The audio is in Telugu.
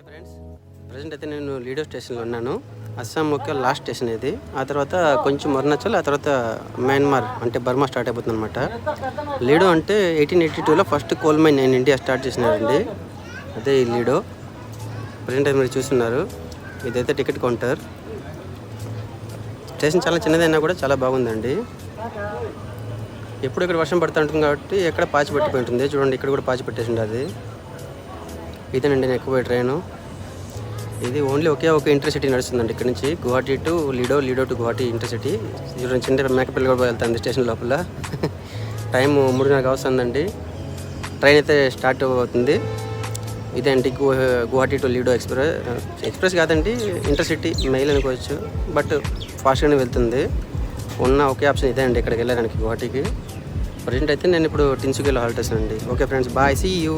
హాయ్ ఫ్రెండ్స్, ప్రజెంట్ అయితే నేను లీడో స్టేషన్లో ఉన్నాను. అస్సాం యొక్క లాస్ట్ స్టేషన్ ఇది. ఆ తర్వాత కొంచెం అరుణాచల్, ఆ తర్వాత మయన్మార్ అంటే బర్మా స్టార్ట్ అయిపోతుంది అనమాట. లీడో అంటే 1882లో first coal mine in India start చేసినారండి. అదే ఈ లీడో. ప్రజెంట్ అయితే మీరు చూస్తున్నారు, ఇదైతే టికెట్ కౌంటర్. స్టేషన్ చాలా చిన్నదైనా కూడా చాలా బాగుందండి. ఎప్పుడు ఇక్కడ వర్షం పడుతూ ఉంటుంది కాబట్టి ఎక్కడ పాచి పట్టిపోయి ఉంటుంది. చూడండి, ఇక్కడ కూడా పాచి పెట్టేసి ఉండదు. ఇదేనండి నేను ఎక్కువ ట్రైను. ఇది ఓన్లీ ఒకే ఒక ఇంటర్సిటీ నడుస్తుందండి ఇక్కడ నుంచి Guwahati to Ledo, Ledo to Guwahati intercity. చూడండి, చిన్న మేకపిల్లి కూడా వెళ్తుంది స్టేషన్ లోపల. టైం 3:30 వస్తుందండి. ట్రైన్ అయితే స్టార్ట్ అవుతుంది. ఇదేంటి గువాహటి టు లీడో ఎక్స్ప్రెస్ కాదండి, ఇంటర్సిటీ మెయిల్ అనుకోవచ్చు. బట్ ఫాస్ట్గానే వెళ్తుంది. ఉన్న ఒకే ఆప్షన్ ఇదే అండి ఇక్కడికి వెళ్ళడానికి గువాహటికి. ప్రజెంట్ అయితే నేను ఇప్పుడు టిన్సుకిలో హాల్ట్ చేస్తానండి. Okay friends, bye, see you.